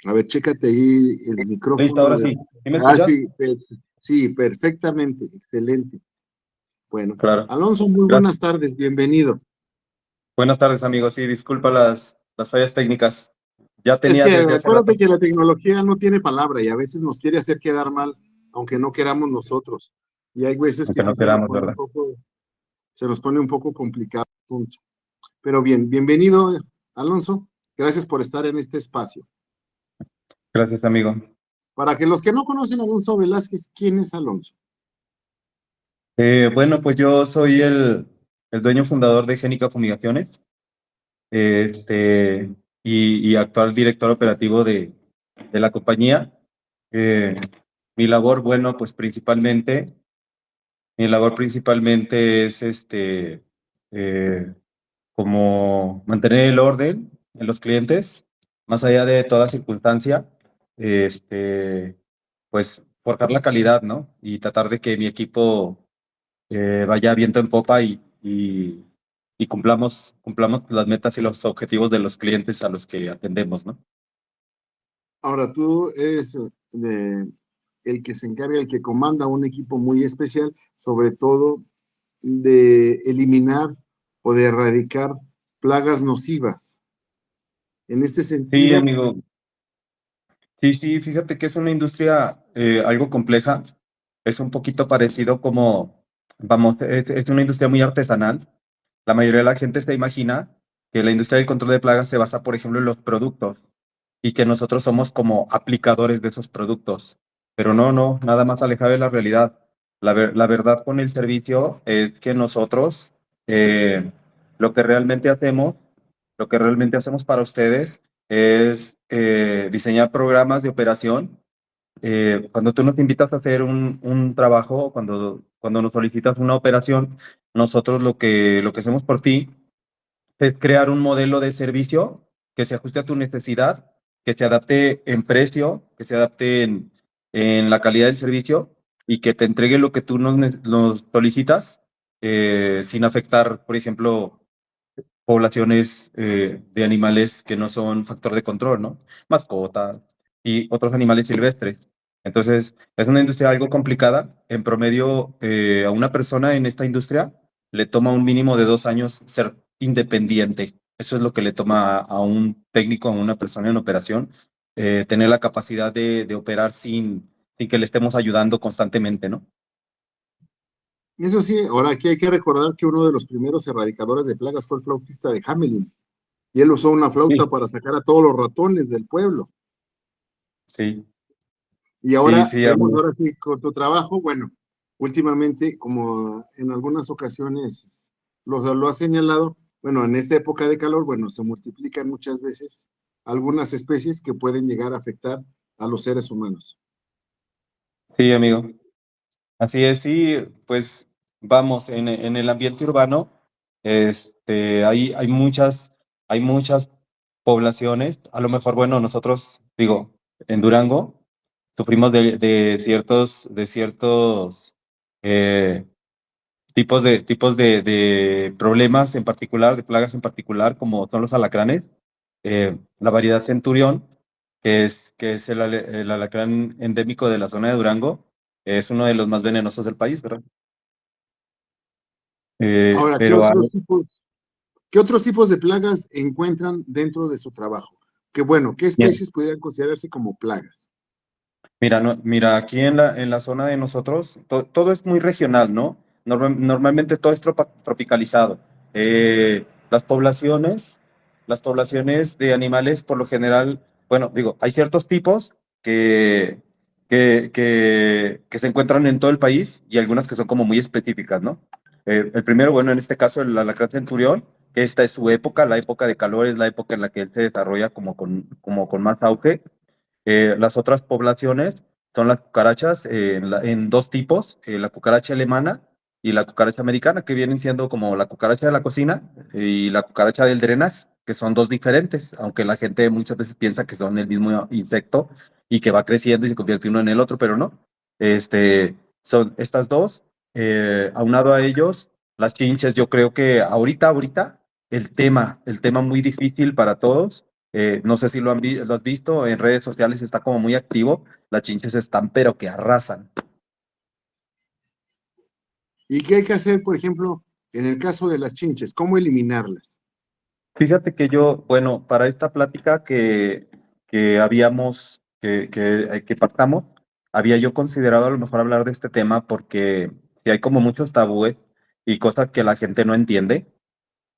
A ver, chécate ahí el Listo, micrófono ahora de... sí. ¿Sí me Ah, escuchas? sí, sí, perfectamente, excelente. Bueno, Claro. Alonso, muy Gracias. buenas tardes, bienvenido. Buenas tardes, amigos. Sí, disculpa las fallas técnicas. Ya Es tenía que desde hace rato, acuérdate que la tecnología no tiene palabra y a veces nos quiere hacer quedar mal, aunque no queramos nosotros. Y hay veces que aunque sí no queramos, ¿verdad? se nos pone un poco complicado. Punto. Pero bien, bienvenido, Alonso. Gracias por estar en este espacio. Gracias, amigo. Para que los que no conocen a Alonso Velázquez, ¿quién es Alonso? Bueno, pues yo soy el dueño fundador de Génica Fumigaciones, este, y actual director operativo de la compañía. Eh, mi labor, bueno, pues mi labor principalmente es eh, como mantener el orden en los clientes, más allá de toda circunstancia, este, pues forjar la calidad, ¿no? Y tratar de que mi equipo vaya viento en popa y cumplamos las metas y los objetivos de los clientes a los que atendemos, ¿no? Ahora tú eres el que se encarga, el que comanda un equipo muy especial, sobre todo de eliminar o de erradicar plagas nocivas. En este Sí, sentido, amigo. Sí, sí, fíjate que es una industria algo compleja. Es un poquito parecido como, vamos, es una industria muy artesanal. La mayoría de la gente se imagina que la industria del control de plagas se basa, por ejemplo, en los productos y que nosotros somos como aplicadores de esos productos. Pero no, no, nada más alejado de la realidad. La verdad con el servicio es que nosotros eh, lo que realmente hacemos, lo que realmente hacemos para ustedes es diseñar programas de operación. Cuando tú nos invitas a hacer un trabajo, cuando nos solicitas una operación, nosotros lo que hacemos por ti es crear un modelo de servicio que se ajuste a tu necesidad, que se adapte en precio, que se adapte en la calidad del servicio y que te entregue lo que tú nos solicitas sin afectar, por ejemplo, poblaciones de animales que no son factor de control, ¿no? Mascotas y otros animales silvestres. Entonces, es una industria algo complicada. En promedio, a una persona en esta industria le toma un mínimo de 2 años ser independiente. Eso es lo que le toma a un técnico, a una persona en operación, tener la capacidad de operar sin que le estemos ayudando constantemente, ¿no? eso sí, ahora aquí hay que recordar que uno de los primeros erradicadores de plagas fue el flautista de Hamelin, y él usó una flauta Sí, para sacar a todos los ratones del pueblo. sí, Y sí, ahora sí, vemos, amigo. ahora sí, con tu trabajo, bueno, últimamente, como en algunas ocasiones lo ha señalado, bueno, en esta época de calor, bueno, se multiplican muchas veces algunas especies que pueden llegar a afectar a los seres humanos. Sí, amigo. Así es, sí, pues vamos, en el ambiente urbano, hay muchas poblaciones, a lo mejor, bueno, nosotros, digo, en Durango, sufrimos de ciertos eh, tipos de problemas en particular, de plagas en particular, como son los alacranes, la variedad Centurión, que es el alacrán endémico de la zona de Durango, es uno de los más venenosos del país, ¿verdad? Ahora, Pero qué otros tipos de plagas encuentran dentro de su trabajo? Que bueno, ¿qué mira, especies pudieran considerarse como plagas? mira, mira, aquí en la zona de nosotros, todo es muy regional, ¿no? Normalmente todo es tropicalizado. Las poblaciones de animales, por lo general, bueno, digo, hay ciertos tipos que se encuentran en todo el país y algunas que son como muy específicas, ¿no? El primero, bueno, en este caso, el alacrán centurión, que esta es su época, la época de calor es la época en la que él se desarrolla como con más auge. Las otras poblaciones son las cucarachas en dos tipos, la cucaracha alemana y la cucaracha americana, que vienen siendo como la cucaracha de la cocina y la cucaracha del drenaje, que son dos diferentes, aunque la gente muchas veces piensa que son el mismo insecto y que va creciendo y se convierte uno en el otro, pero no. Son estas dos. Aunado a ellos, las chinches, yo creo que ahorita, el tema muy difícil para todos No sé si lo has visto, en redes sociales está como muy activo. Las chinches están, pero que arrasan. ¿Y qué hay que hacer, por ejemplo, en el caso de las chinches? ¿Cómo eliminarlas? Fíjate que yo, bueno, para esta plática que habíamos, que pactamos, había yo considerado a lo mejor hablar de este tema porque si hay como muchos tabúes y cosas que la gente no entiende.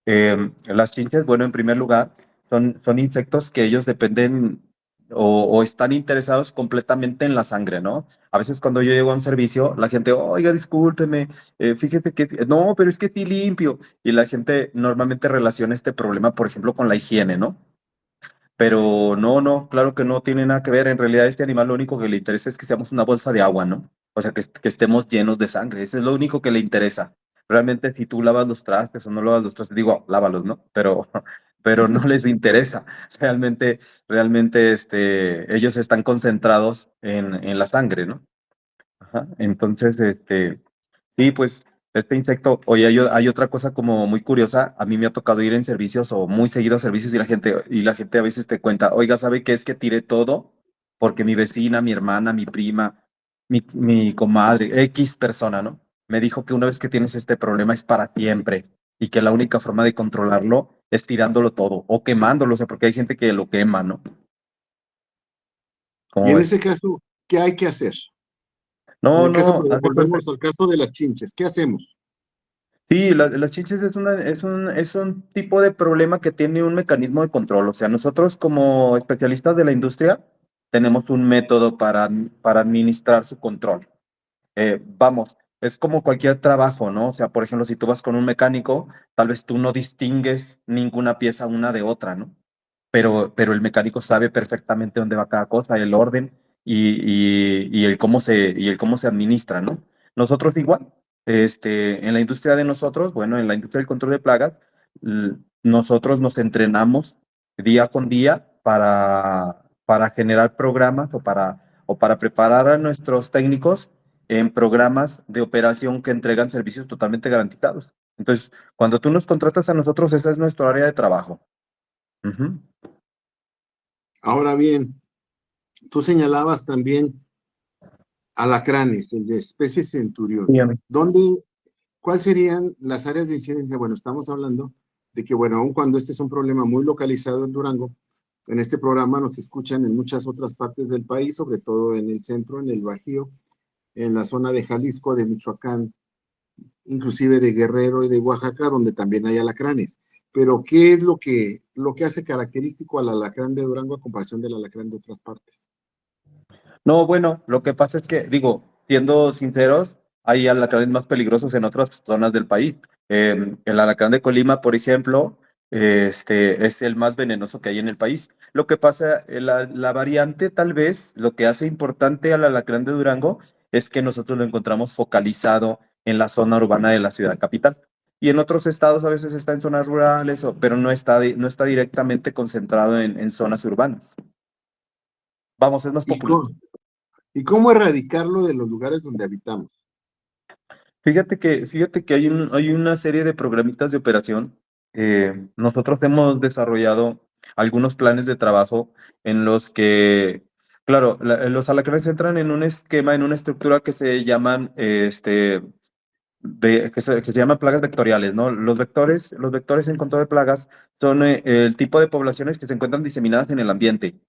Las chinches, bueno, en primer lugar, son insectos que ellos dependen o están interesados completamente en la sangre, ¿no? A veces cuando yo llego a un servicio, la gente, oiga, discúlpeme, fíjese que, no, pero es que sí limpio. Y la gente normalmente relaciona este problema, por ejemplo, con la higiene, ¿no? Pero no, no, claro que no tiene nada que ver. En realidad, este animal lo único que le interesa es que seamos una bolsa de agua, ¿no? O sea, que estemos llenos de sangre. Eso es lo único que le interesa. Realmente, si tú lavas los trastes o no lavas los trastes, digo, lávalos, ¿no? Pero no les interesa. Realmente, ellos están concentrados en la sangre, ¿no? Ajá. Entonces, sí, pues este insecto, oye, hay otra cosa como muy curiosa. A mí me ha tocado ir en servicios o muy seguido a servicios y la gente a veces te cuenta, oiga, ¿sabe qué es que tiré todo? Porque mi vecina, mi hermana, mi prima, mi comadre, X persona, ¿no? Me dijo que una vez que tienes este problema es para siempre y que la única forma de controlarlo es tirándolo todo o quemándolo, o sea, porque hay gente que lo quema, ¿no? Y ¿Cómo en ese ves? caso, ¿qué hay que hacer? En No, el caso, no, haz de cuenta. volvemos al caso de las chinches, ¿qué hacemos? Sí, las chinches es un tipo de problema que tiene un mecanismo de control. O sea, nosotros como especialistas de la industria tenemos un método para administrar su control. Vamos, es como cualquier trabajo, ¿no? O sea, por ejemplo, si tú vas con un mecánico, tal vez tú no distingues ninguna pieza una de otra, ¿no? Pero el mecánico sabe perfectamente dónde va cada cosa, el orden y el cómo se administra, ¿no? Nosotros igual, en la industria de nosotros, bueno, en la industria del control de plagas, nosotros nos entrenamos día con día para generar programas o para preparar a nuestros técnicos en programas de operación que entregan servicios totalmente garantizados. Entonces, cuando tú nos contratas a nosotros, esa es nuestro área de trabajo. Ujú. Ahora bien, tú señalabas también alacranes, el de especie centurión. Dígame. ¿Dónde, cuáles serían las áreas de incidencia? Bueno, estamos hablando de que, bueno, aun cuando este es un problema muy localizado en Durango, en este programa nos escuchan en muchas otras partes del país, sobre todo en el centro, en el Bajío, en la zona de Jalisco, de Michoacán, inclusive de Guerrero y de Oaxaca, donde también hay alacranes. Pero, ¿qué es lo que hace característico al alacrán de Durango a comparación del alacrán de otras partes? No, bueno, lo que pasa es que, digo, siendo sinceros, hay alacranes más peligrosos en otras zonas del país. El alacrán de Colima, por ejemplo, es el más venenoso que hay en el país. Lo que pasa, la variante tal vez, lo que hace importante al alacrán de Durango es que nosotros lo encontramos focalizado en la zona urbana de la ciudad capital. Y en otros estados a veces está en zonas rurales, pero no está directamente concentrado en zonas urbanas. Vamos, es más ¿Y popular. cómo, y cómo erradicarlo de los lugares donde habitamos? Fíjate que hay una serie de programitas de operación. Nosotros hemos desarrollado algunos planes de trabajo en los que, claro, los alacranes entran en un esquema, en una estructura que se llaman, que se llama plagas vectoriales, ¿no? Los vectores en control de plagas son el tipo de poblaciones que se encuentran diseminadas en el ambiente.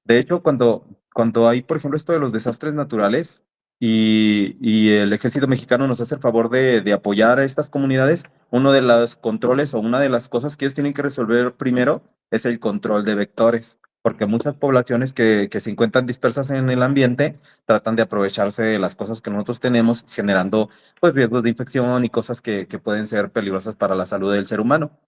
De hecho, cuando hay, por ejemplo, esto de los desastres naturales y el ejército mexicano nos hace el favor de apoyar a estas comunidades, uno de los controles o una de las cosas que ellos tienen que resolver primero es el control de vectores, porque muchas poblaciones que se encuentran dispersas en el ambiente tratan de aprovecharse de las cosas que nosotros tenemos, generando pues riesgos de infección y cosas que pueden ser peligrosas para la salud del ser humano,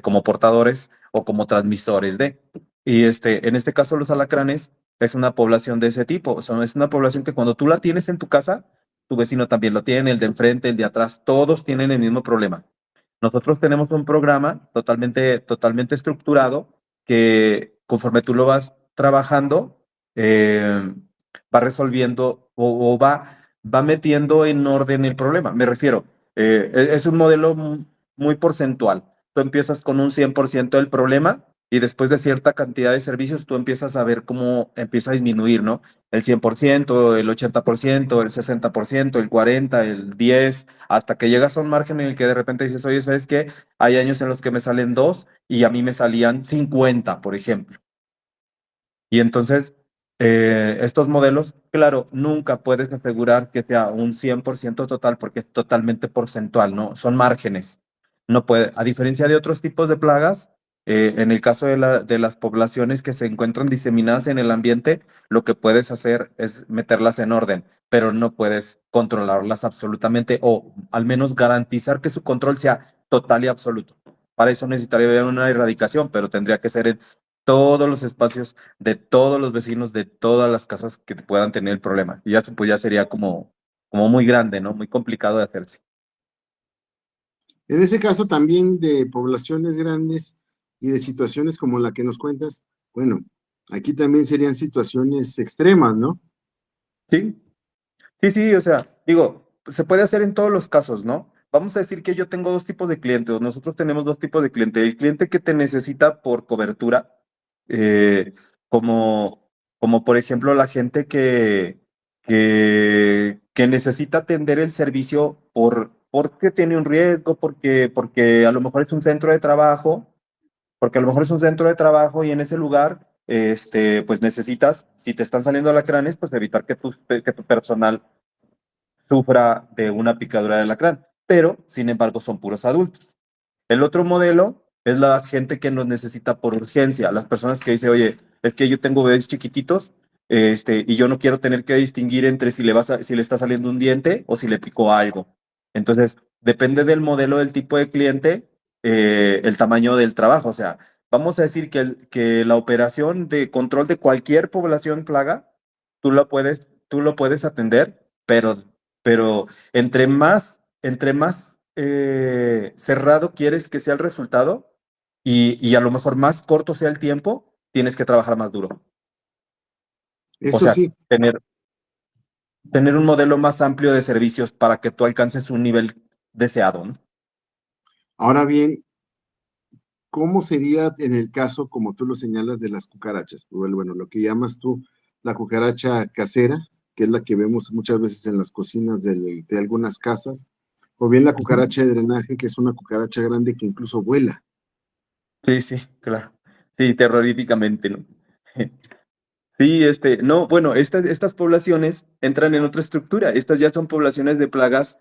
como portadores o como transmisores de. Y en este caso, los alacranes es una población de ese tipo. Es una población que cuando tú la tienes en tu casa, tu vecino también lo tiene, el de enfrente, el de atrás, todos tienen el mismo problema. Nosotros tenemos un programa totalmente estructurado que conforme tú lo vas trabajando, va resolviendo o va metiendo en orden el problema. Me refiero, es un modelo muy porcentual. Tú empiezas con un 100% del problema y después de cierta cantidad de servicios tú empiezas a ver cómo empieza a disminuir, ¿no? El 100%, el 80%, el 60%, el 40%, el 10%, hasta que llegas a un margen en el que de repente dices, oye, ¿sabes qué? Hay años en los que me salen 2 y a mí me salían 50, por ejemplo. Y entonces, estos modelos, claro, nunca puedes asegurar que sea un 100% total porque es totalmente porcentual, ¿no? Son márgenes. No puede, a diferencia de otros tipos de plagas, en el caso de las poblaciones que se encuentran diseminadas en el ambiente, lo que puedes hacer es meterlas en orden, pero no puedes controlarlas absolutamente o al menos garantizar que su control sea total y absoluto. Para eso necesitaría haber una erradicación, pero tendría que ser en todos los espacios de todos los vecinos de todas las casas que puedan tener el problema. Y eso pues ya sería como muy grande, ¿no? Muy complicado de hacerse. En ese caso también de poblaciones grandes y de situaciones como la que nos cuentas, bueno, aquí también serían situaciones extremas, ¿no? Sí, sí, sí, o sea, digo, se puede hacer en todos los casos, ¿no? Vamos a decir que yo tengo dos tipos de clientes, nosotros tenemos dos tipos de cliente. El cliente que te necesita por cobertura, eh, como, como por ejemplo la gente que necesita atender el servicio porque tiene un riesgo, porque a lo mejor es un centro de trabajo, porque a lo mejor es un centro de trabajo y en ese lugar, pues necesitas, si te están saliendo alacranes, pues evitar que tu personal sufra de una picadura de alacrán, pero sin embargo son puros adultos. El otro modelo es la gente que nos necesita por urgencia, las personas que dicen, oye, es que yo tengo bebés chiquititos, y yo no quiero tener que distinguir entre si le está saliendo un diente o si le picó algo. Entonces, depende del modelo del tipo de cliente, el tamaño del trabajo. O sea, vamos a decir que la operación de control de cualquier población plaga, tú lo puedes atender, pero entre más cerrado quieres que sea el resultado y a lo mejor más corto sea el tiempo, tienes que trabajar más duro. O Eso sea, sí. tener un modelo más amplio de servicios para que tú alcances un nivel deseado, ¿no? Ahora bien, ¿cómo sería en el caso, como tú lo señalas, de las cucarachas? Pues, bueno, lo que llamas tú la cucaracha casera, que es la que vemos muchas veces en las cocinas de algunas casas, o bien la Ujú. cucaracha de drenaje, que es una cucaracha grande que incluso vuela. Sí, sí, claro. Sí, terroríficamente, ¿no? Sí, no, bueno, estas poblaciones entran en otra estructura. Estas ya son poblaciones de plagas,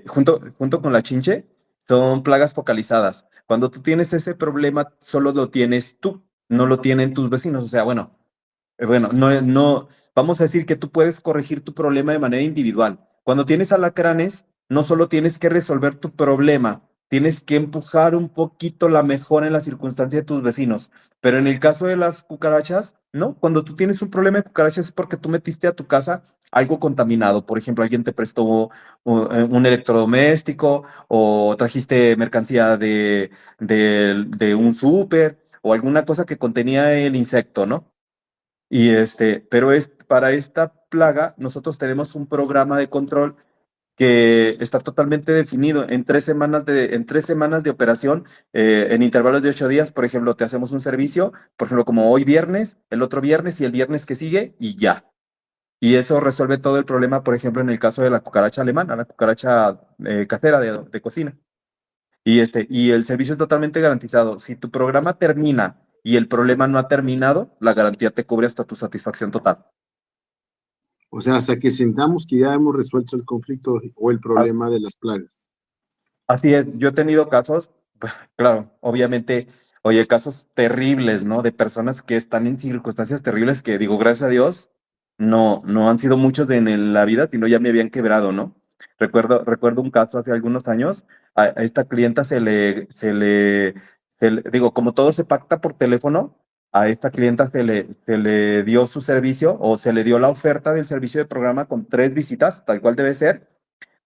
junto con la chinche, son plagas focalizadas. Cuando tú tienes ese problema, solo lo tienes tú, no lo tienen tus vecinos. O sea, bueno, no, no, vamos a decir que tú puedes corregir tu problema de manera individual. Cuando tienes alacranes, no solo tienes que resolver tu problema, tienes que empujar un poquito la mejora en la circunstancia de tus vecinos. Pero en el caso de las cucarachas, no, cuando tú tienes un problema de cucarachas es porque tú metiste a tu casa algo contaminado. Por ejemplo, alguien te prestó un electrodoméstico o trajiste mercancía de un súper o alguna cosa que contenía el insecto, ¿no? Pero para esta plaga, nosotros tenemos un programa de control que está totalmente definido en 3 semanas de operación, en intervalos de 8 días. Por ejemplo, te hacemos un servicio, por ejemplo, como hoy viernes, el otro viernes y el viernes que sigue, y ya. Y eso resuelve todo el problema, por ejemplo, en el caso de la cucaracha alemana, la cucaracha casera de cocina. Y el servicio es totalmente garantizado. Si tu programa termina y el problema no ha terminado, la garantía te cubre hasta tu satisfacción total. O sea, hasta que sentamos que ya hemos resuelto el conflicto o el As- problema de las plagas. Así es, yo he tenido casos, claro, obviamente, oye, casos terribles, ¿no? De personas que están en circunstancias terribles que digo, gracias a Dios, no han sido muchos en la vida, sino ya me habían quebrado, ¿no? Recuerdo un caso hace algunos años, a esta clienta digo, como todo se pacta por teléfono, a esta clienta se le dio su servicio o se le dio la oferta del servicio de programa con 3 visitas, tal cual debe ser,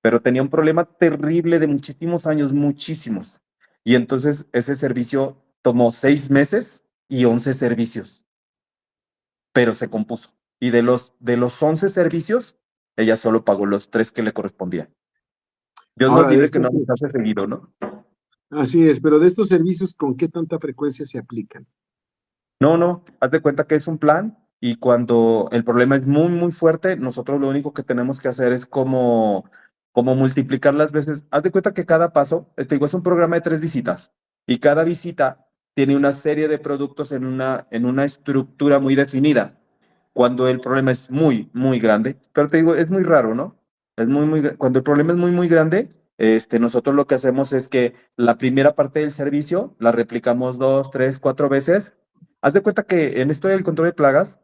pero tenía un problema terrible de muchísimos años, muchísimos. Y entonces ese servicio tomó 6 meses y 11 servicios, pero se compuso. Y de los 11 servicios, ella solo pagó los 3 que le correspondían. Dios nos Ahora, libre que no nos hace seguido, ¿no? Así es, pero de estos servicios, ¿con qué tanta frecuencia se aplican? No, no, haz de cuenta que es un plan y cuando el problema es muy, muy fuerte, nosotros lo único que tenemos que hacer es como multiplicar las veces. Haz de cuenta que cada paso, te digo, es un programa de 3 visitas y cada visita tiene una serie de productos en una estructura muy definida. Cuando el problema es muy, muy grande, pero te digo, es muy raro, ¿no? Es muy, cuando el problema es muy, muy grande, nosotros lo que hacemos es que la primera parte del servicio la replicamos 2, 3, 4 veces. Haz de cuenta que en esto del control de plagas,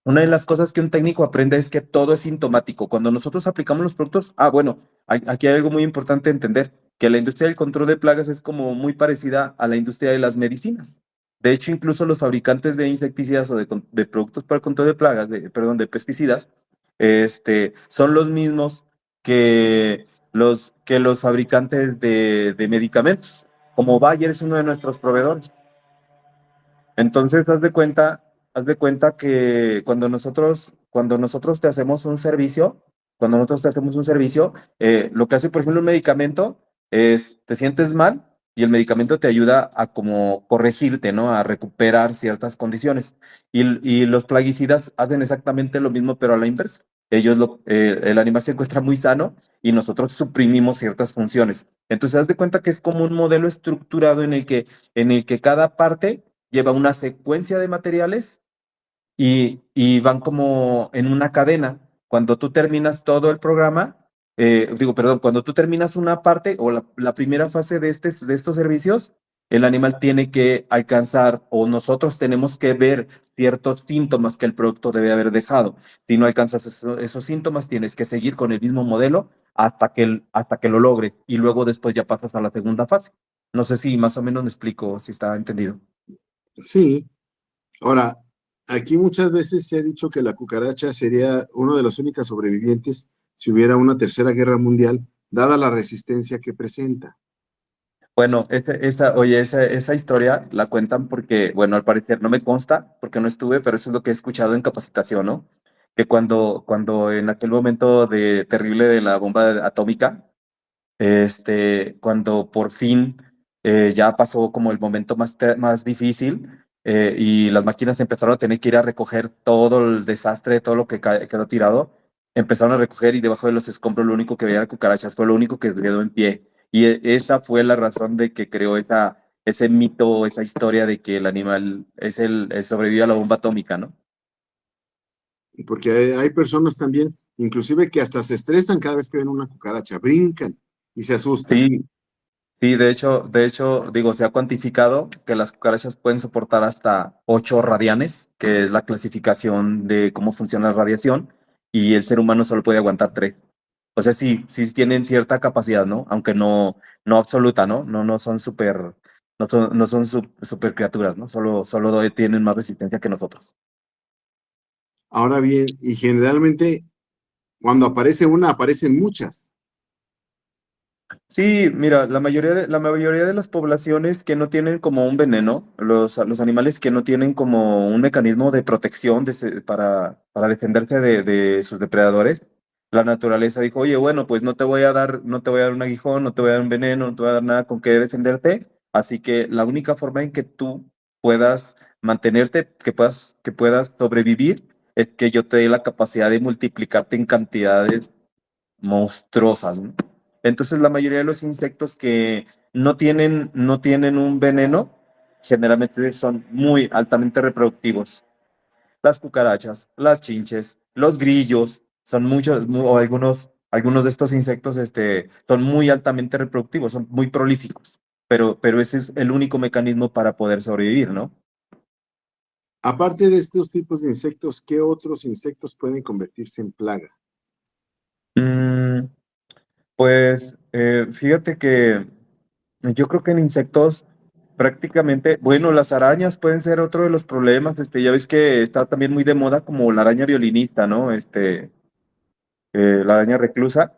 una de las cosas que un técnico aprende es que todo es sintomático. Cuando nosotros aplicamos los productos, bueno, aquí hay algo muy importante entender, que la industria del control de plagas es como muy parecida a la industria de las medicinas. De hecho, incluso los fabricantes de insecticidas o de productos para el control de plagas, perdón, de pesticidas, son los mismos que los fabricantes de medicamentos. Como Bayer es uno de nuestros proveedores. Entonces, haz de cuenta que cuando nosotros te hacemos un servicio, lo que hace, por ejemplo, un medicamento es, te sientes mal y el medicamento te ayuda a como corregirte, ¿no? A recuperar ciertas condiciones. Y los plaguicidas hacen exactamente lo mismo, pero a la inversa. El animal se encuentra muy sano y nosotros suprimimos ciertas funciones. Entonces, haz de cuenta que es como un modelo estructurado en el que cada parte lleva una secuencia de materiales y van como en una cadena. Cuando tú terminas todo el programa, perdón, cuando tú terminas una parte o la primera fase de estos servicios, el animal tiene que alcanzar o nosotros tenemos que ver ciertos síntomas que el producto debe haber dejado. Si no alcanzas esos síntomas, tienes que seguir con el mismo modelo hasta que lo logres y luego después ya pasas a la segunda fase. No sé si más o menos me explico, si está entendido. Sí. Ahora, aquí muchas veces se ha dicho que la cucaracha sería una de las únicas sobrevivientes si hubiera una tercera guerra mundial, dada la resistencia que presenta. Bueno, oye, esa historia la cuentan porque, bueno, al parecer no me consta porque no estuve, pero eso es lo que he escuchado en capacitación, ¿no? Que cuando en aquel momento terrible de la bomba atómica, cuando por fin ya pasó como el momento más difícil y las máquinas empezaron a tener que ir a recoger todo el desastre, todo lo que quedó tirado, empezaron a recoger y debajo de los escombros lo único que veía era cucarachas, fue lo único que quedó en pie. Y esa fue la razón de que creó ese mito, esa historia de que el animal sobrevivió a la bomba atómica, ¿no? Porque hay personas también, inclusive que hasta se estresan cada vez que ven una cucaracha, brincan y se asustan. Sí, sí, de hecho, digo, se ha cuantificado que las cucarachas pueden soportar hasta 8 radianes, que es la clasificación de cómo funciona la radiación, y el ser humano solo puede aguantar 3. O sea, sí, sí tienen cierta capacidad, ¿no? Aunque no absoluta, ¿no? No son no son super criaturas, ¿no? Solo tienen más resistencia que nosotros. Ahora bien, y generalmente cuando aparece una, aparecen muchas. Sí, mira, la mayoría de las poblaciones que no tienen como un veneno, los animales que no tienen como un mecanismo de protección para defenderse de sus depredadores, la naturaleza dijo, oye, bueno, pues no te voy a dar un aguijón, no te voy a dar un veneno, no te voy a dar nada con qué defenderte, así que la única forma en que tú puedas mantenerte, que puedas sobrevivir, es que yo te dé la capacidad de multiplicarte en cantidades monstruosas, ¿no? Entonces, la mayoría de los insectos que no tienen un veneno, generalmente son muy altamente reproductivos. Las cucarachas, las chinches, los grillos, son muchos, o algunos de estos insectos, son muy altamente reproductivos, son muy prolíficos, pero ese es el único mecanismo para poder sobrevivir, ¿no? Aparte de estos tipos de insectos, ¿qué otros insectos pueden convertirse en plaga? Mm, Pues fíjate que yo creo que en insectos prácticamente, bueno, las arañas pueden ser otro de los problemas. Ya ves que está también muy de moda como la araña violinista, ¿no? La araña reclusa.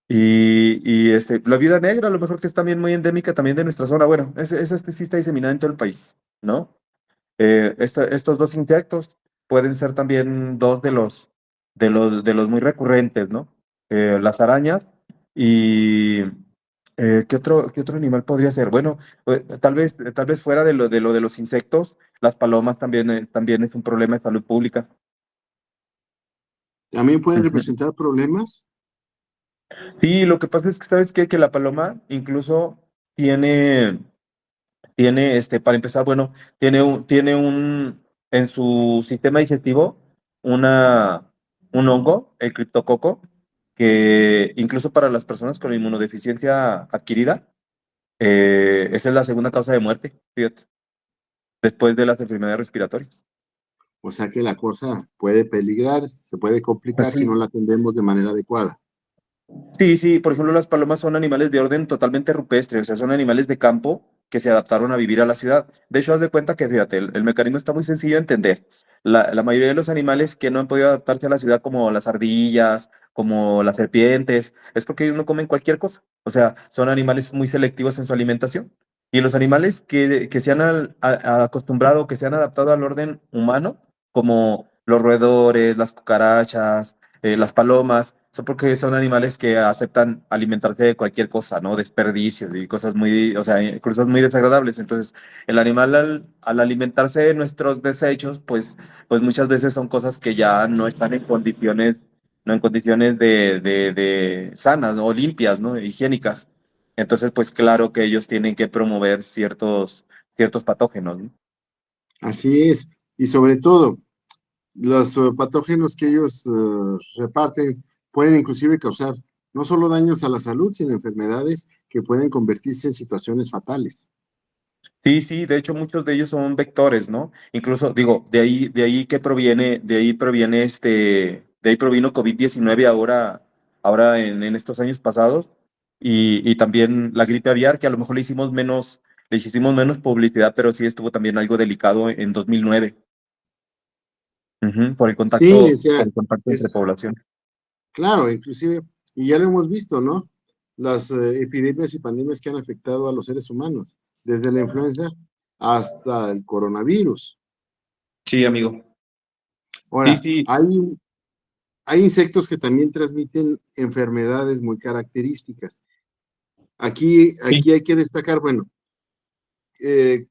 Y la viuda negra, a lo mejor que es también muy endémica también de nuestra zona. Bueno, esa sí está diseminada en todo el país, ¿no? Estos dos insectos pueden ser también dos de los muy recurrentes, ¿no? Las arañas y, qué otro animal podría ser? Bueno, tal vez fuera de los insectos, las palomas también, también es un problema de salud pública. También pueden Ujú. representar problemas. Sí, lo que pasa es que, ¿sabes qué? Que la paloma incluso tiene, para empezar, bueno, en su sistema digestivo, una, un hongo, el criptococo, que incluso para las personas con inmunodeficiencia adquirida, esa es la segunda causa de muerte, fíjate, después de las enfermedades respiratorias. O sea que la cosa puede peligrar, se puede Pues complicar si no sí. la atendemos de manera adecuada. Sí, sí, por ejemplo, las palomas son animales de orden totalmente rupestre, o sea, son animales de campo que se adaptaron a vivir a la ciudad. De hecho, haz de cuenta que, fíjate, el mecanismo está muy sencillo de entender. La mayoría de los animales que no han podido adaptarse a la ciudad, como las ardillas, como las serpientes, es porque ellos no comen cualquier cosa. O sea, son animales muy selectivos en su alimentación. Y los animales que se han acostumbrado, que se han adaptado al orden humano, como los roedores, las cucarachas, las palomas, son porque son animales que aceptan alimentarse de cualquier cosa, ¿no? Desperdicios y cosas muy, o sea, cosas muy desagradables. Entonces, el animal al alimentarse de nuestros desechos, pues muchas veces son cosas que ya no están en condiciones, no en condiciones de sanas, ¿no? O limpias, ¿no? Higiénicas. Entonces, pues claro que ellos tienen que promover ciertos patógenos, ¿no? Así es. Y sobre todo, los patógenos que ellos reparten pueden inclusive causar no solo daños a la salud, sino enfermedades que pueden convertirse en situaciones fatales. Sí, sí, de hecho muchos de ellos son vectores, ¿no? Incluso, digo, de ahí provino COVID-19 ahora en estos años pasados, y también la gripe aviar, que a lo mejor le hicimos menos publicidad, pero sí estuvo también algo delicado en 2009. Ujú, Sí, o por sea, el contacto entre es población. claro, inclusive, y ya lo hemos visto, ¿no? Las epidemias y pandemias que han afectado a los seres humanos, desde la influenza hasta el coronavirus. Sí, amigo. Sí, Ahora, sí, hay insectos que también transmiten enfermedades muy características. Aquí hay que destacar, bueno,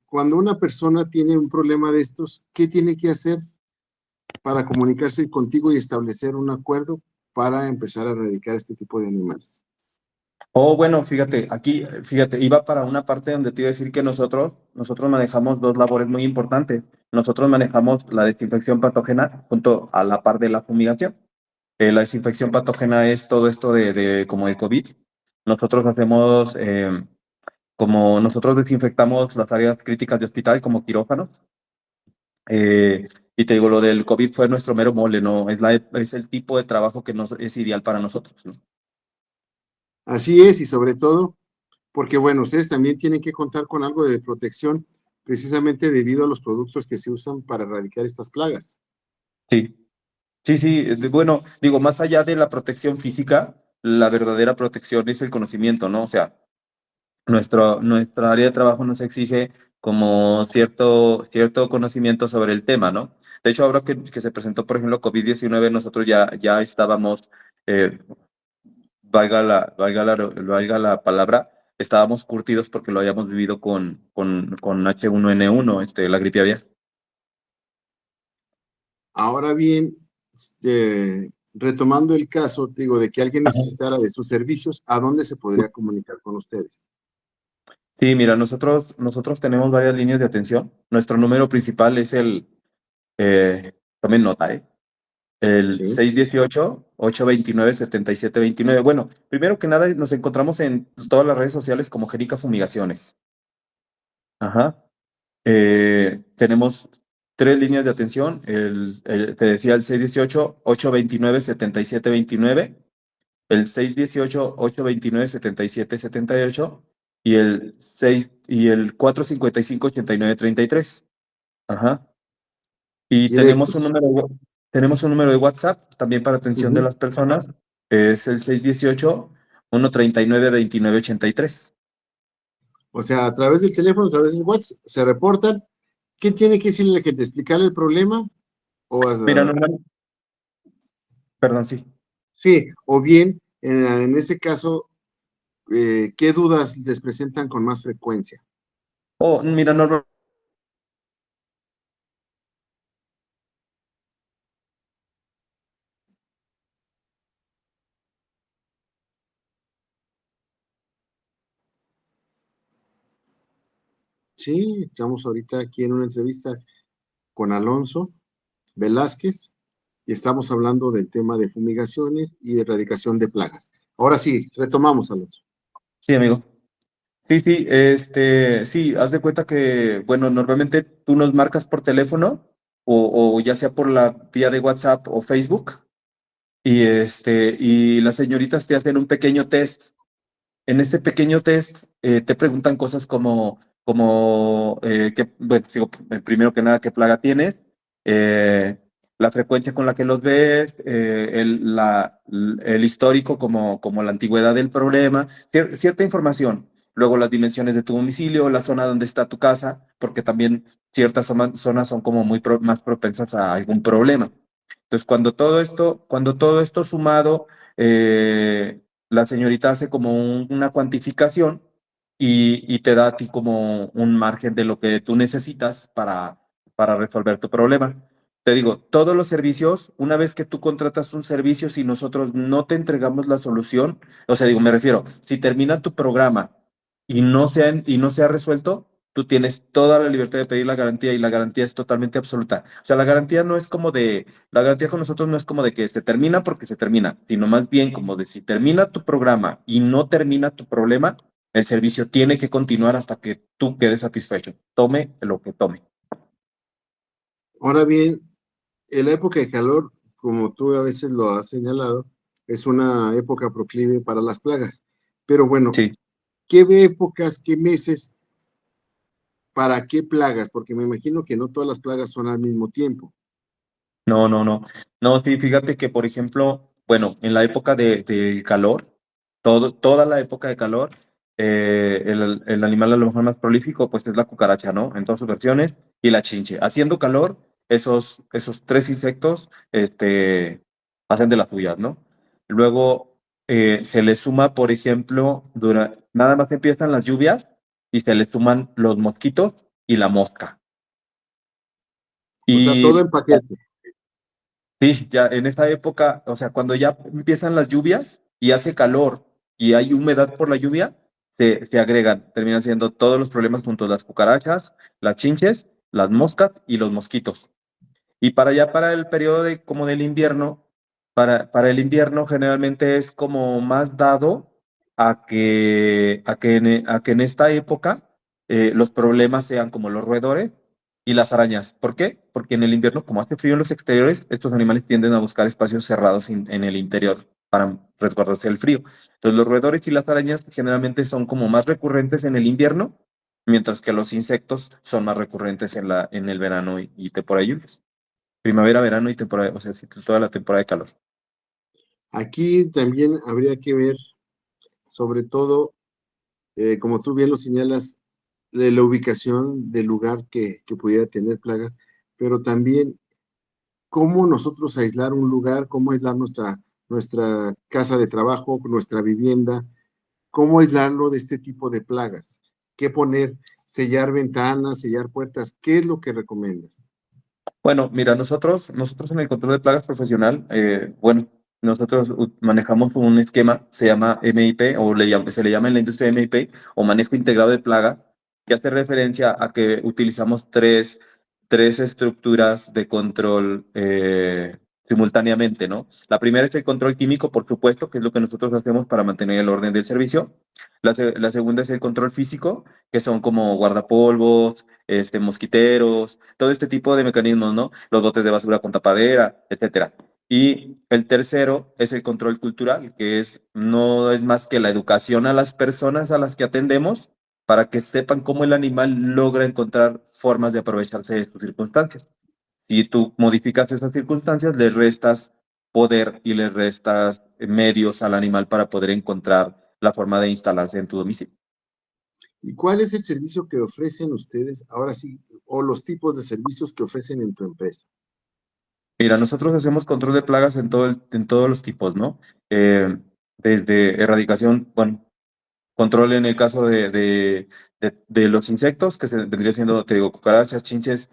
cuando una persona tiene un problema de estos, ¿qué tiene que hacer para comunicarse contigo y establecer un acuerdo para empezar a erradicar este tipo de animales? oh, bueno, fíjate, iba para una parte donde te iba a decir que nosotros manejamos dos labores muy importantes. Nosotros manejamos la desinfección patógena junto a la par de la fumigación. La desinfección patógena es todo esto como el COVID. Nosotros hacemos, como nosotros desinfectamos las áreas críticas de hospital como quirófanos. Y te digo, lo del COVID fue nuestro mero mole, ¿no? Es el tipo de trabajo que es ideal para nosotros, ¿no? Así es, y sobre todo, porque bueno, ustedes también tienen que contar con algo de protección, precisamente debido a los productos que se usan para erradicar estas plagas. Sí. Sí, sí, bueno, digo, más allá de la protección física, la verdadera protección es el conocimiento, ¿no? O sea, nuestra área de trabajo nos exige como cierto conocimiento sobre el tema, ¿no? De hecho, ahora que se presentó, por ejemplo, COVID-19, nosotros ya estábamos, eh, valga la palabra, estábamos curtidos porque lo habíamos vivido con H1N1, la gripe aviar. Ahora bien, retomando el caso, digo, de que alguien necesitara de sus servicios, ¿a dónde se podría comunicar con ustedes? Sí, mira, nosotros tenemos varias líneas de atención. Nuestro número principal es tomen nota, el Sí. 618-829-7729. Bueno, primero que nada, nos encontramos en todas las redes sociales como Génica Fumigaciones. Ajá. Tenemos tres líneas de atención. Te decía el 618-829-7729, el 618-829-7778 y el 455-8933. Ajá. Y Directos. tenemos un número de WhatsApp también para atención de Ujú. las personas. Es el 618-139-2983. O sea, a través del teléfono, a través del WhatsApp, se reportan. ¿Qué tiene que decirle a la gente? ¿Explicarle el problema? O, Mira, perdón, sí. sí, o bien, en ese caso, ¿qué dudas les presentan con más frecuencia? Oh, mira, no, Sí, estamos ahorita aquí en una entrevista con Alonso Velázquez y estamos hablando del tema de fumigaciones y erradicación de plagas. Ahora sí, retomamos, Alonso. sí, amigo. Sí, sí, sí, haz de cuenta que, bueno, normalmente tú nos marcas por teléfono o ya sea por la vía de WhatsApp o Facebook y las señoritas te hacen un pequeño test. En este pequeño test te preguntan cosas bueno, digo, primero que nada, qué plaga tienes, eh, la frecuencia con la que los ves, el histórico como la antigüedad del problema, cierta información. Luego las dimensiones de tu domicilio, la zona donde está tu casa, porque también ciertas zonas son como más propensas a algún problema. Entonces, cuando todo esto sumado, la señorita hace como una cuantificación y te da a ti como un margen de lo que tú necesitas para resolver tu problema. Te digo, todos los servicios, una vez que tú contratas un servicio, si nosotros no te entregamos la solución, o sea, digo, me refiero, si termina tu programa y no se ha resuelto, tú tienes toda la libertad de pedir la garantía y la garantía es totalmente absoluta. O sea, la garantía con nosotros no es como de que se termina porque se termina, sino más bien como de si termina tu programa y no termina tu problema, el servicio tiene que continuar hasta que tú quedes satisfecho. Tome lo que tome. Ahora bien, en la época de calor, como tú a veces lo has señalado, es una época proclive para las plagas. Pero bueno, Sí. ¿qué épocas, qué meses, para qué plagas? Porque me imagino que no todas las plagas son al mismo tiempo. No, no, no. No, sí, fíjate que, por ejemplo, bueno, en la época de calor, toda la época de calor, el animal a lo mejor más prolífico, pues es la cucaracha, ¿no? En todas sus versiones, y la chinche. Haciendo calor, esos tres insectos, hacen de las suyas, ¿no? Luego, se le suma, por ejemplo, nada más empiezan las lluvias y se le suman los mosquitos y la mosca. O sea, todo Y en paquete. sí, ya en esa época, o sea, cuando ya empiezan las lluvias y hace calor y hay humedad por la lluvia, se agregan, terminan siendo todos los problemas juntos, las cucarachas, las chinches, las moscas y los mosquitos. Y para allá, para el periodo como del invierno, para el invierno generalmente es como más dado a que en esta época los problemas sean como los roedores y las arañas. ¿Por qué? Porque en el invierno, como hace frío en los exteriores, estos animales tienden a buscar espacios cerrados en el interior para resguardarse del frío. Entonces los roedores y las arañas generalmente son como más recurrentes en el invierno, mientras que los insectos son más recurrentes en el verano y temporada de lluvias. Primavera, verano y temporada, o sea, sí, toda la temporada de calor. Aquí también habría que ver, sobre todo, como tú bien lo señalas, de la ubicación del lugar que pudiera tener plagas, pero también cómo nosotros aislar un lugar, cómo aislar nuestra casa de trabajo, nuestra vivienda, cómo aislarlo de este tipo de plagas, qué poner, sellar ventanas, sellar puertas, ¿qué es lo que recomiendas? Bueno, mira, nosotros en el control de plagas profesional, bueno, nosotros manejamos un esquema, se llama MIP, se le llama en la industria MIP, o manejo integrado de plagas, que hace referencia a que utilizamos tres estructuras de control simultáneamente, ¿no? La primera es el control químico, por supuesto, que es lo que nosotros hacemos para mantener el orden del servicio. La segunda es el control físico, que son como guardapolvos, mosquiteros, todo este tipo de mecanismos, ¿no? Los botes de basura con tapadera, etcétera. Y el tercero es el control cultural, no es más que la educación a las personas a las que atendemos para que sepan cómo el animal logra encontrar formas de aprovecharse de sus circunstancias. Si tú modificas esas circunstancias, le restas poder y le restas medios al animal para poder encontrar la forma de instalarse en tu domicilio. ¿Y cuál es el servicio que ofrecen ustedes ahora sí, o los tipos de servicios que ofrecen en tu empresa? Mira, nosotros hacemos control de plagas en todos los tipos, ¿no? Eh, Desde erradicación, bueno, Control en el caso de los insectos, que se vendría siendo, te digo, cucarachas, chinches,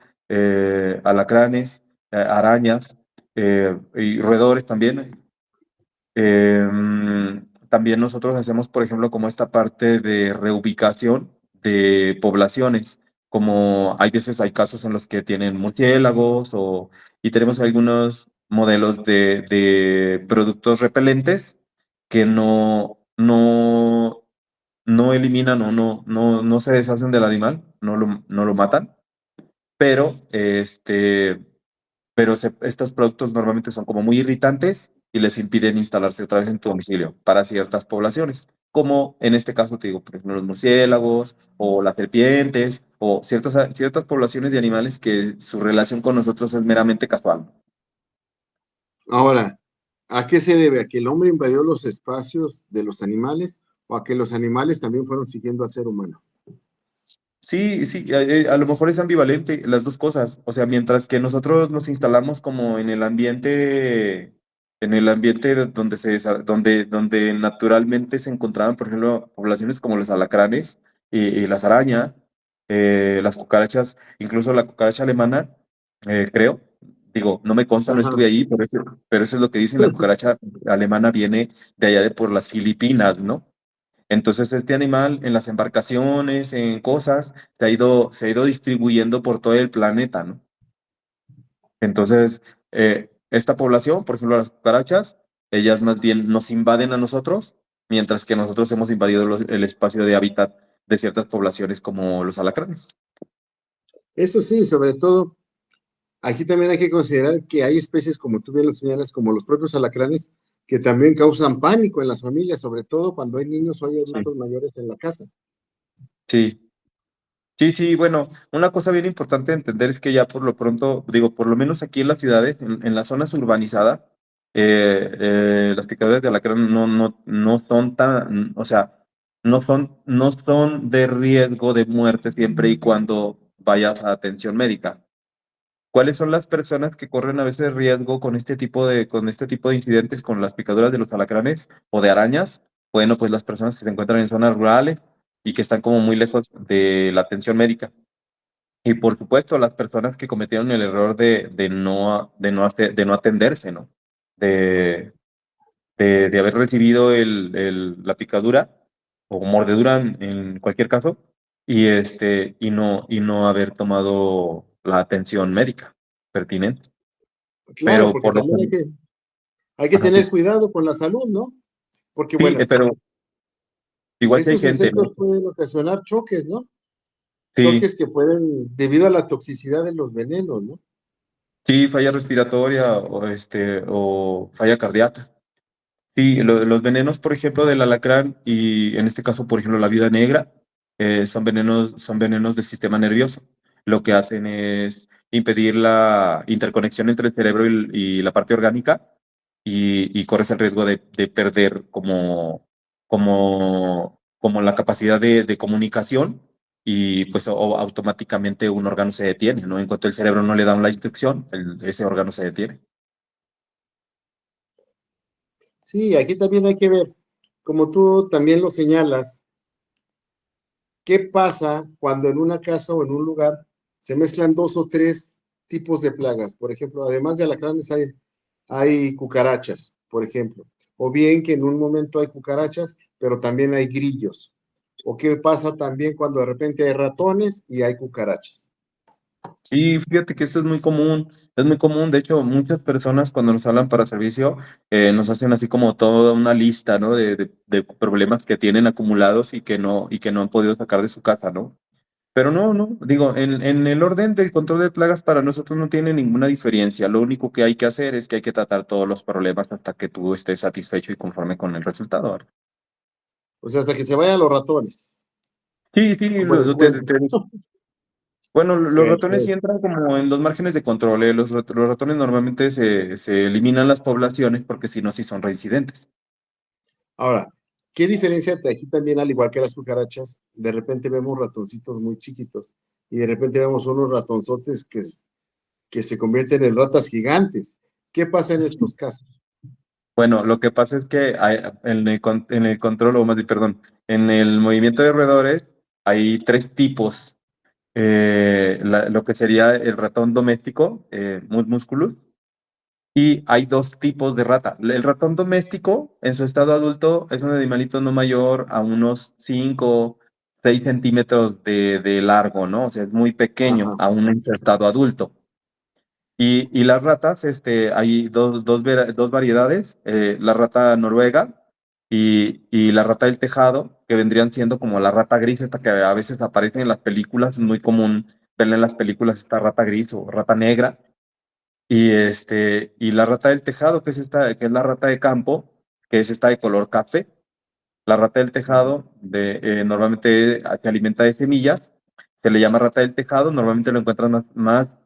alacranes, arañas y roedores también. También nosotros hacemos, por ejemplo, como esta parte de reubicación de poblaciones, como hay veces hay casos en los que tienen murciélagos y tenemos algunos modelos de productos repelentes que no eliminan o no se deshacen del animal, no lo matan, pero estos productos normalmente son como muy irritantes y les impiden instalarse otra vez en tu domicilio para ciertas poblaciones, como en este caso te digo, por ejemplo, los murciélagos o las serpientes o ciertas poblaciones de animales que su relación con nosotros es meramente casual. Ahora, ¿a qué se debe? ¿A que el hombre invadió los espacios de los animales o a que los animales también fueron siguiendo al ser humano? Sí, sí, a lo mejor es ambivalente las dos cosas. O sea, mientras que nosotros nos instalamos como en el ambiente donde naturalmente se encontraban, por ejemplo, poblaciones como los alacranes y las arañas, las cucarachas, incluso la cucaracha alemana, creo. Digo, no me consta, no estuve Ajá. ahí, pero eso es lo que dicen, la cucaracha alemana viene de allá de por las Filipinas, ¿no? Entonces, este animal en las embarcaciones, en cosas, se ha ido distribuyendo por todo el planeta, ¿no? Entonces, esta población, por ejemplo, las cucarachas, ellas más bien nos invaden a nosotros, mientras que nosotros hemos invadido el espacio de hábitat de ciertas poblaciones como los alacranes. Eso sí, sobre todo, aquí también hay que considerar que hay especies, como tú bien lo señalas, como los propios alacranes, que también causan pánico en las familias, sobre todo cuando hay niños o hay Sí. adultos mayores en la casa. Sí. Sí, sí, bueno, una cosa bien importante de entender es que ya por lo pronto, digo, por lo menos aquí en las ciudades, en las zonas urbanizadas, las picaduras de alacrán no son tan, o sea, no son de riesgo de muerte siempre y cuando vayas a atención médica. ¿Cuáles son las personas que corren a veces riesgo con este tipo de incidentes, con las picaduras de los alacranes o de arañas? Bueno, pues las personas que se encuentran en zonas rurales y que están como muy lejos de la atención médica. Y por supuesto, las personas que cometieron el error de no atenderse, ¿no? De, de haber recibido la picadura o mordedura en cualquier caso y no haber tomado la atención médica pertinente. Claro, Pero porque por lo también que... hay que Ajá, sí, tener cuidado con la salud, ¿no? Porque sí, bueno, pero igual si hay estos gente, ¿no? insectos pueden ocasionar choques, ¿no? Sí, Choques que pueden, debido a la toxicidad de los venenos, ¿no? sí, falla respiratoria o falla cardíaca. Sí, los venenos, por ejemplo, del alacrán y en este caso, por ejemplo, la viuda negra, son venenos del sistema nervioso. Lo que hacen es impedir la interconexión entre el cerebro y la parte orgánica y corres el riesgo de perder como la capacidad de comunicación y pues automáticamente un órgano se detiene, ¿no? En cuanto el cerebro no le da la instrucción, ese órgano se detiene. Sí, aquí también hay que ver, como tú también lo señalas, qué pasa cuando en una casa o en un lugar se mezclan dos o tres tipos de plagas. Por ejemplo, además de alacranes hay cucarachas, por ejemplo. O bien que en un momento hay cucarachas, pero también hay grillos. O qué pasa también cuando de repente hay ratones y hay cucarachas. Sí, fíjate que esto es muy común, de hecho, muchas personas cuando nos hablan para servicio nos hacen así como toda una lista, ¿no? De problemas que tienen acumulados y que no han podido sacar de su casa, ¿no? Pero no, no, digo, en el orden del control de plagas para nosotros no tiene ninguna diferencia, lo único que hay que hacer es que hay que tratar todos los problemas hasta que tú estés satisfecho y conforme con el resultado. ¿Verdad? O sea, hasta que se vayan los ratones, Sí, sí, como en el cuento. bueno, los ratones sí Perfecto. entran como en los márgenes de control, ¿eh? Los ratones normalmente se eliminan las poblaciones porque si no, sí son reincidentes. Ahora, ¿qué diferencia aquí también, al igual que las cucarachas, de repente vemos ratoncitos muy chiquitos y de repente vemos unos ratonzotes que se convierten en ratas gigantes? ¿Qué pasa en estos casos? Bueno, lo que pasa es que en el control, o más bien, perdón, en el movimiento de roedores hay tres tipos. Lo que sería el ratón doméstico, Musculus, y hay dos tipos de rata. El ratón doméstico, en su estado adulto, es un animalito no mayor a unos 5, 6 centímetros de largo, ¿no? O sea, es muy pequeño, Ajá, aún en su estado adulto. Y las ratas, hay dos variedades, la rata noruega y la rata del tejado, que vendrían siendo como la rata gris, esta que a veces aparece en las películas, es muy común verla en las películas, esta rata gris o rata negra. Y la rata del tejado, que es la rata de campo, que es esta de color café. La rata del ajá, tejado normalmente se alimenta de semillas, se le llama rata del tejado, normalmente lo encuentras más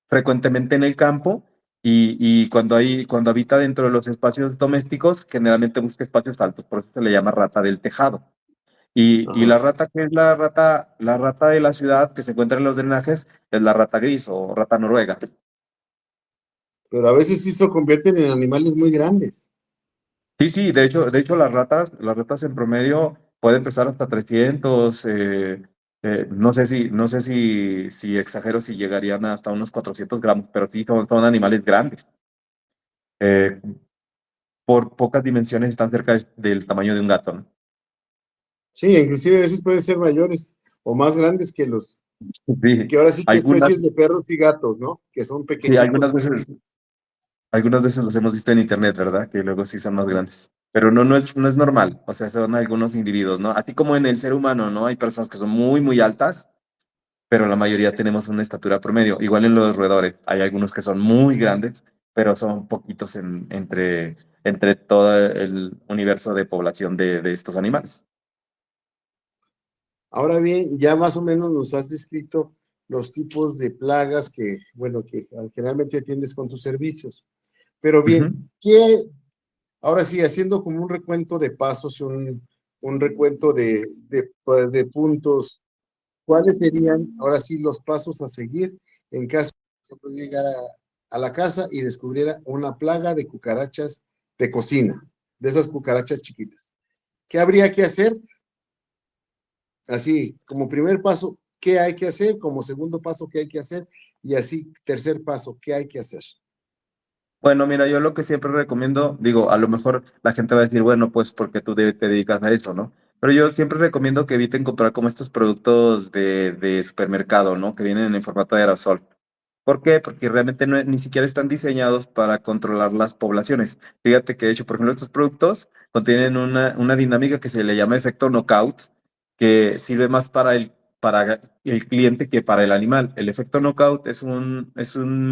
frecuentemente en el campo y cuando habita dentro de los espacios domésticos, generalmente busca espacios altos, por eso se le llama rata del tejado. Y ajá. la rata que es la rata de la ciudad que se encuentra en los drenajes es la rata gris o rata noruega. Pero a veces sí se convierten en animales muy grandes. Sí, sí, de hecho las ratas en promedio pueden pesar hasta 300, no sé si exagero si llegarían hasta unos 400 gramos, pero sí son animales grandes. Eh, por pocas dimensiones están cerca del tamaño de un gato, ¿no? Sí, inclusive a veces pueden ser mayores o más grandes que Sí, que ahora sí que algunas, especies de perros y gatos, ¿no? Que son sí, pequeñitos algunas y veces, chiquitos. algunas veces los hemos visto en internet, ¿verdad? Que luego sí son más grandes. Pero no es normal, o sea, son algunos individuos, ¿no? Así como en el ser humano, ¿no? Hay personas que son muy, muy altas, pero la mayoría tenemos una estatura promedio. Igual en los roedores, hay algunos que son muy grandes, pero son poquitos entre todo el universo de población de estos animales. Ahora bien, ya más o menos nos has descrito los tipos de plagas que, bueno, que generalmente atiendes con tus servicios. Pero bien, Ujú. ahora sí, haciendo como un recuento de pasos, un recuento de puntos, ¿cuáles serían ahora sí los pasos a seguir en caso de que yo llegara a la casa y descubriera una plaga de cucarachas de cocina, de esas cucarachas chiquitas? ¿Qué habría que hacer? Así, como primer paso, ¿qué hay que hacer? Como segundo paso, ¿qué hay que hacer? Y así, tercer paso, ¿qué hay que hacer? Bueno, mira, yo lo que siempre recomiendo, digo, a lo mejor la gente va a decir, bueno, pues porque tú te dedicas a eso, ¿no? Pero yo siempre recomiendo que eviten comprar como estos productos de supermercado, ¿no? Que vienen en formato de aerosol. ¿Por qué? Porque realmente ni siquiera están diseñados para controlar las poblaciones. Fíjate que, de hecho, por ejemplo, estos productos contienen una dinámica que se le llama efecto knockout, que sirve más para el cliente que para el animal. El efecto knockout es un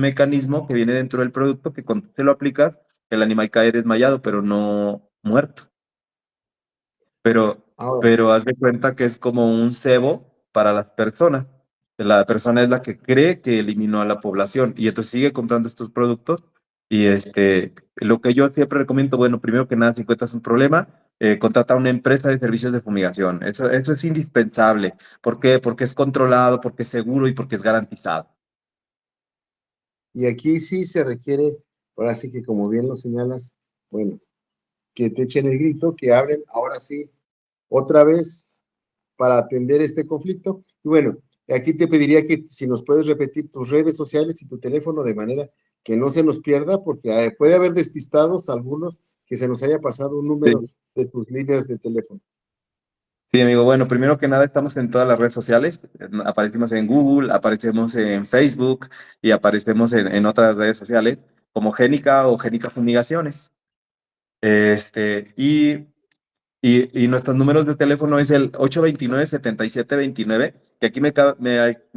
mecanismo que viene dentro del producto que cuando se lo aplicas, el animal cae desmayado, pero no muerto. Pero, Ahora, pero haz de cuenta que es como un cebo para las personas. La persona es la que cree que eliminó a la población y entonces sigue comprando estos productos. Y lo que yo siempre recomiendo, bueno, primero que nada, si encuentras un problema, contrata a una empresa de servicios de fumigación. Eso es indispensable. ¿Por qué? Porque es controlado, porque es seguro y porque es garantizado. y aquí sí se requiere, ahora sí que como bien lo señalas, bueno, que te echen el grito, que abren ahora sí otra vez para atender este conflicto. Y bueno, aquí te pediría que si nos puedes repetir tus redes sociales y tu teléfono de manera que no se nos pierda, porque puede haber despistados algunos que se nos haya pasado un número Sí. de tus líneas de teléfono. Sí, amigo. Bueno, primero que nada estamos en todas las redes sociales. Aparecemos en Google, aparecemos en Facebook y aparecemos en otras redes sociales como Génica o Génica Fumigaciones. Y nuestros números de teléfono es el 829-7729, que aquí me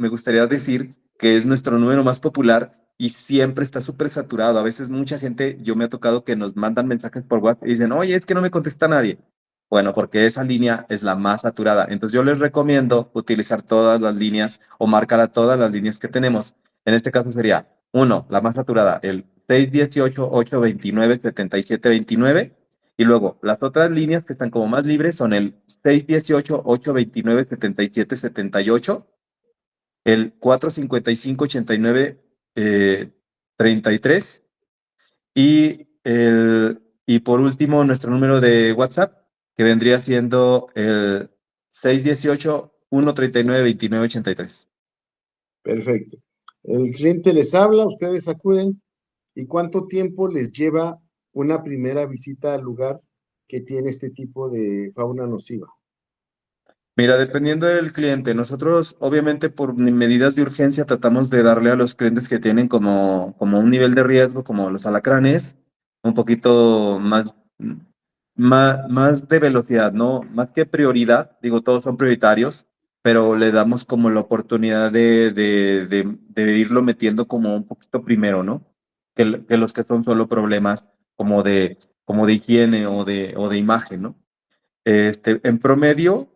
gustaría decir que es nuestro número más popular y siempre está súper saturado. A veces mucha gente, yo me ha tocado que nos mandan mensajes por WhatsApp y dicen, oye, es que no me contesta nadie. Bueno, porque esa línea es la más saturada. Entonces yo les recomiendo utilizar todas las líneas o marcar a todas las líneas que tenemos. En este caso sería, uno, la más saturada, el 618-829-7729. Y luego, las otras líneas que están como más libres son el 618-829-7778, el 455-89-33 y el Y por último, nuestro número de WhatsApp, que vendría siendo el 618-139-2983. Perfecto. El cliente les habla, ustedes acuden. ¿Y cuánto tiempo les lleva una primera visita al lugar que tiene este tipo de fauna nociva? Mira, dependiendo del cliente, nosotros obviamente por medidas de urgencia tratamos de darle a los clientes que tienen como un nivel de riesgo, como los alacranes, un poquito más de velocidad, ¿no? Más que prioridad, digo, todos son prioritarios, pero le damos como la oportunidad de irlo metiendo como un poquito primero, ¿no? Que los que son solo problemas como de higiene o de imagen, ¿no? En promedio,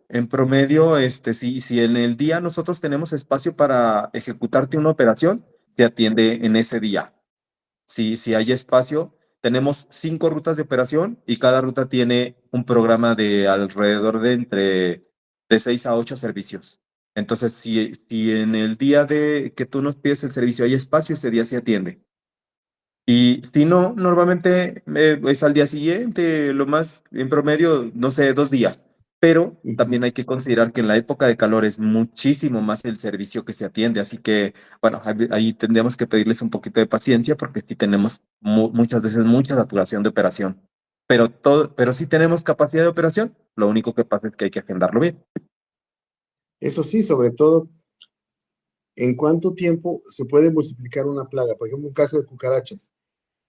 si en el día nosotros tenemos espacio para ejecutarte una operación, se atiende en ese día. Si hay espacio, tenemos 5 rutas de operación y cada ruta tiene un programa de alrededor de 6 a 8 servicios. Entonces, si en el día de que tú nos pides el servicio hay espacio, ese día se atiende. Y si no, normalmente es al día siguiente, lo más en promedio, no sé, 2 días. Pero Ujú. también hay que considerar que en la época de calor es muchísimo más el servicio que se atiende. Así que, bueno, ahí tendríamos que pedirles un poquito de paciencia porque sí tenemos muchas veces mucha saturación de operación. Pero sí tenemos capacidad de operación. Lo único que pasa es que hay que agendarlo bien. Eso sí, sobre todo, ¿en cuánto tiempo se puede multiplicar una plaga? Por ejemplo, un caso de cucarachas.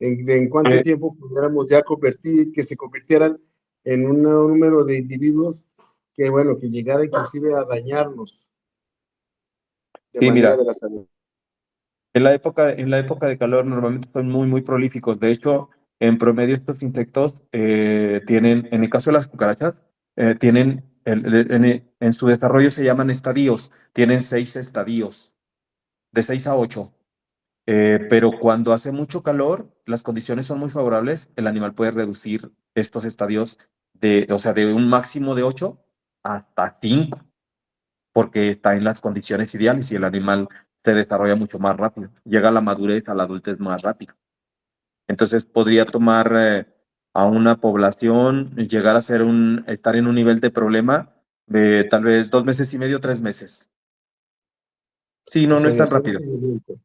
¿En cuánto Eh, tiempo pudiéramos ya convertir, que se convirtieran en un número de individuos que, bueno, que llegara inclusive a dañarnos de sí, manera mira. de la salud? En la época de calor normalmente son muy, muy prolíficos. De hecho, en promedio estos insectos tienen, en el caso de las cucarachas, tienen, en su desarrollo se llaman estadios, tienen 6 estadios, de 6 a 8. Pero cuando hace mucho calor, las condiciones son muy favorables, el animal puede reducir estos estadios o sea, de un máximo de 8 hasta 5 porque está en las condiciones ideales y el animal se desarrolla mucho más rápido. Llega a la madurez, a la adultez más rápido. Entonces podría tomar a una población, llegar a estar en un nivel de problema de tal vez 2 meses y medio, 3 meses. Sí, O no, no sea, es de tan hacer un rápido. seguimiento.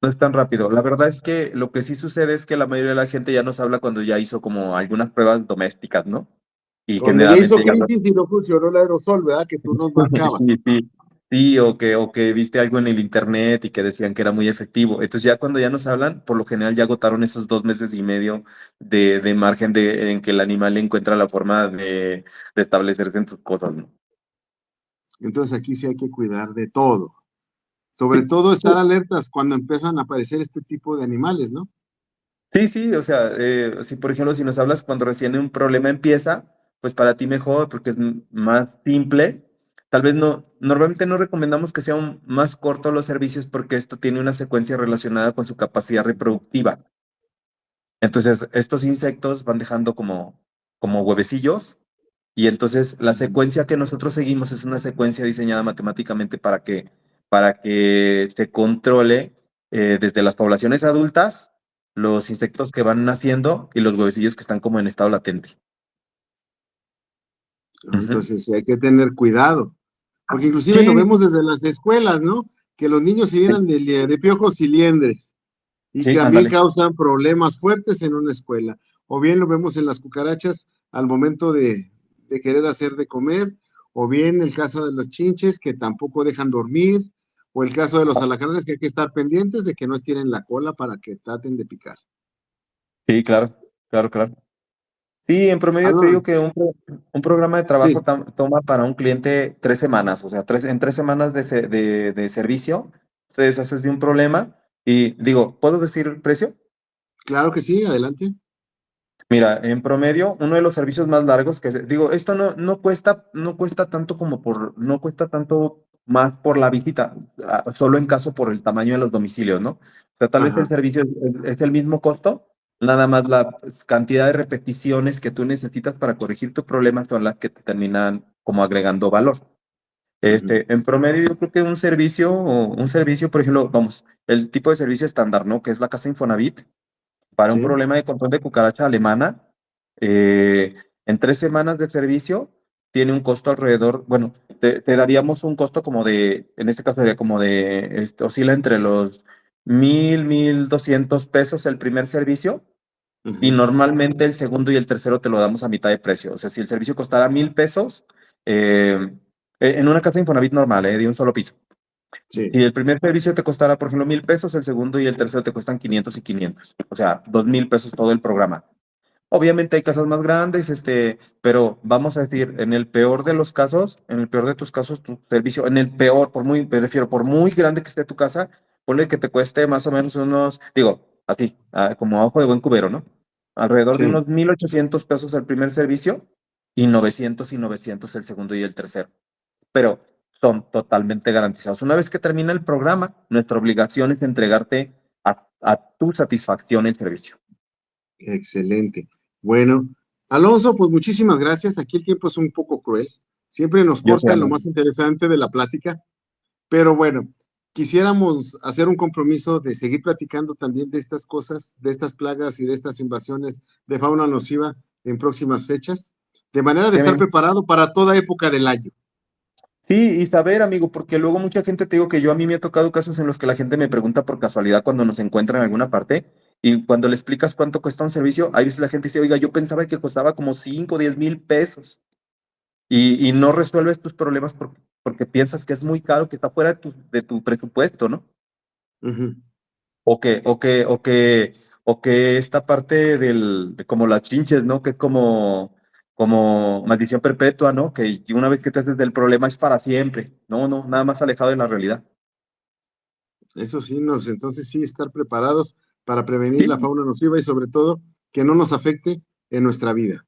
No es tan rápido. La verdad es que lo que sí sucede es que la mayoría de la gente ya nos habla cuando ya hizo como algunas pruebas domésticas, ¿no? Y Cuando ya hizo generalmente ya no. crisis y no funcionó el aerosol, ¿verdad? Que tú nos marcabas. Sí, sí, sí, o que viste algo en el internet y que decían que era muy efectivo. Entonces ya cuando ya nos hablan, por lo general ya agotaron esos 2 meses y medio de margen en que el animal encuentra la forma de establecerse en sus cosas, ¿no? Entonces aquí sí hay que cuidar de todo. Sobre Sí, todo estar sí, alertas cuando empiezan a aparecer este tipo de animales, ¿no? sí, sí, o sea, si por ejemplo, si nos hablas cuando recién un problema empieza, pues para ti mejor porque es más simple. Tal vez no, normalmente no recomendamos que sean más cortos los servicios porque esto tiene una secuencia relacionada con su capacidad reproductiva. Entonces, estos insectos van dejando como huevecillos y entonces la Ujú. secuencia que nosotros seguimos es una secuencia diseñada matemáticamente para que se controle desde las poblaciones adultas los insectos que van naciendo y los huevecillos que están como en estado latente. Ujú. Entonces hay que tener cuidado, porque inclusive lo Sí, vemos desde las escuelas, ¿no? Que los niños se llenan de piojos y liendres y que sí, también ándale. causan problemas fuertes en una escuela. O bien lo vemos en las cucarachas al momento de querer hacer de comer, o bien el caso de los chinches que tampoco dejan dormir, o el caso de los alacranes que hay que estar pendientes de que no estiren la cola para que traten de picar. Sí, claro, claro, claro. Sí, en promedio te Ah, digo que un programa de trabajo sí, toma para un cliente 3 semanas, o sea, en 3 semanas de servicio, te deshaces de un problema y digo, ¿puedo decir el precio? claro que sí, adelante. Mira, en promedio, uno de los servicios más largos digo, esto no cuesta tanto no cuesta tanto más por la visita, solo en caso por el tamaño de los domicilios, ¿no? O sea, tal vez el Ajá. servicio es el mismo costo, nada más la cantidad de repeticiones que tú necesitas para corregir tu problema son las que te terminan como agregando valor. Ujú. En promedio, yo creo que un servicio, por ejemplo, vamos, el tipo de servicio estándar, ¿no? Que es la casa Infonavit. para un Sí. problema de control de cucaracha alemana. En 3 semanas de servicio tiene un costo alrededor, bueno, te daríamos un costo como de, en este caso sería como de, oscila entre los 1,200 pesos el primer servicio, y Ujú. normalmente el segundo y el tercero te lo damos a mitad de precio. O sea, si el servicio costara 1,000 pesos, en una casa de Infonavit normal, de un solo piso. Sí, Si el primer servicio te costara, por ejemplo, 1,000 pesos, el segundo y el tercero te cuestan 500 y 500. O sea, 2,000 pesos todo el programa. Obviamente hay casas más grandes, pero vamos a decir, en el peor de los casos, en el peor de tus casos, tu servicio, en el peor, me refiero, por muy grande que esté tu casa, ponle que te cueste más o menos unos, digo, así, como a ojo de buen cubero, ¿no? Alrededor de sí. unos 1,800 pesos el primer servicio y 900 el segundo y el tercero. Pero son totalmente garantizados. Una vez que termina el programa, nuestra obligación es entregarte a tu satisfacción el servicio. Excelente. Bueno, Alonso, pues muchísimas gracias. Aquí el tiempo es un poco cruel. Siempre nos Yo sé, corta en lo amigo. más interesante de la plática, pero bueno, quisiéramos hacer un compromiso de seguir platicando también de estas cosas, de estas plagas y de estas invasiones de fauna nociva en próximas fechas, de manera de Sí, estar amigo. preparado para toda época del año. Sí, y saber, amigo, porque luego mucha gente, te digo que a mí me ha tocado casos en los que la gente me pregunta por casualidad cuando nos encuentra en alguna parte, y cuando le explicas cuánto cuesta un servicio, hay veces la gente dice, oiga, yo pensaba que costaba como 5 o 10,000 pesos, y no resuelves tus problemas porque piensas que es muy caro, que está fuera de tu presupuesto, ¿no? Ujú. O que esta parte como las chinches, ¿no? Que es como maldición perpetua, ¿no? Que una vez que te haces del problema es para siempre. No, no, nada más alejado de la realidad. Eso sí, entonces sí, estar preparados para prevenir Sí, la fauna nociva y sobre todo que no nos afecte en nuestra vida.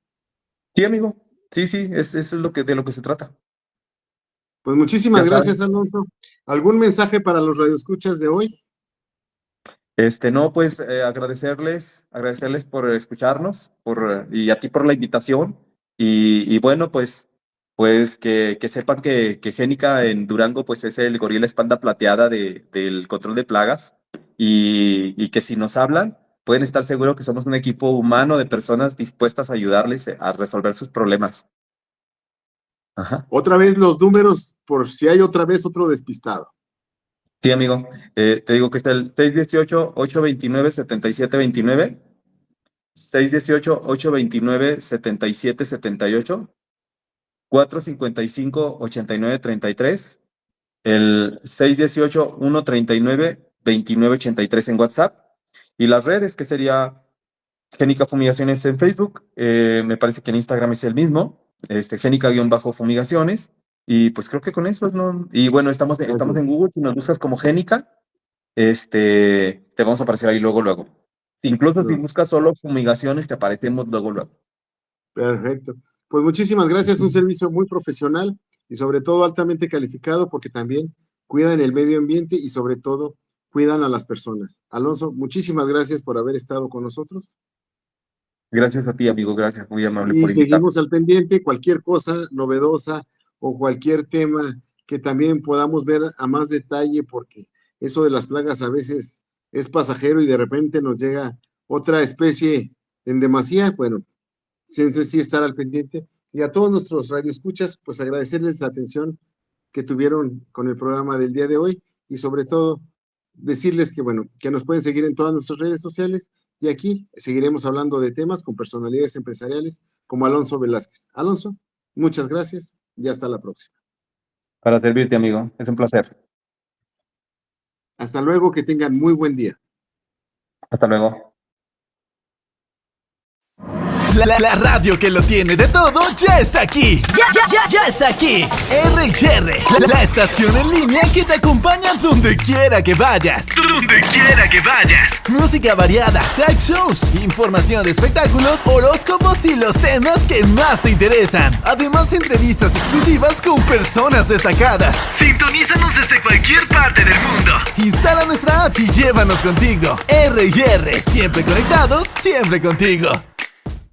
sí, amigo. Sí, sí, eso es de lo que se trata. Pues Ya muchísimas sabes. gracias, Alonso. ¿Algún mensaje para los radioescuchas de hoy? No, pues agradecerles por escucharnos, y a ti por la invitación. Y bueno, pues que sepan que Génica en Durango, pues es el gorila espalda plateada del control de plagas. Y que si nos hablan, pueden estar seguros que somos un equipo humano de personas dispuestas a ayudarles a resolver sus problemas. Ajá. Otra vez los números, por si hay otra vez otro despistado. Sí, amigo. Te digo que está el 618-829-7729. 618-829-7778, 455-8933, el 618-139-2983 en WhatsApp, y las redes, que sería Génica Fumigaciones en Facebook. Me parece que en Instagram es el mismo, Génica-Fumigaciones, y pues creo que con eso, ¿no? Y bueno, estamos en Gracias. Google. Si nos buscas como Génica, te vamos a aparecer ahí luego, luego. Incluso si No, buscas solo fumigaciones, te aparecemos luego, luego. perfecto. Pues muchísimas gracias, un servicio muy profesional y sobre todo altamente calificado porque también cuidan el medio ambiente y sobre todo cuidan a las personas. Alonso, muchísimas gracias por haber estado con nosotros Gracias a ti, amigo. Gracias, muy amable y por invitarme. seguimos al pendiente. Cualquier cosa novedosa o cualquier tema que también podamos ver a más detalle, porque eso de las plagas a veces es pasajero y de repente nos llega otra especie en demasía. Bueno, siempre sí estar al pendiente. Y a todos nuestros radioescuchas, pues agradecerles la atención que tuvieron con el programa del día de hoy y sobre todo decirles que, bueno, que nos pueden seguir en todas nuestras redes sociales y aquí seguiremos hablando de temas con personalidades empresariales como Alonso Velázquez. Alonso, muchas gracias y hasta la próxima. Para servirte, amigo. Es un placer. Hasta luego, que tengan muy buen día. Hasta luego. La radio que lo tiene de todo ya está aquí. Ya está aquí. R&R, la estación en línea que te acompaña donde quiera que vayas. Donde quiera que vayas. Música variada, talk shows, información de espectáculos, horóscopos y los temas que más te interesan. Además, entrevistas exclusivas con personas destacadas. Sintonízanos desde cualquier parte del mundo. Instala nuestra app y llévanos contigo. R&R, siempre conectados, siempre contigo.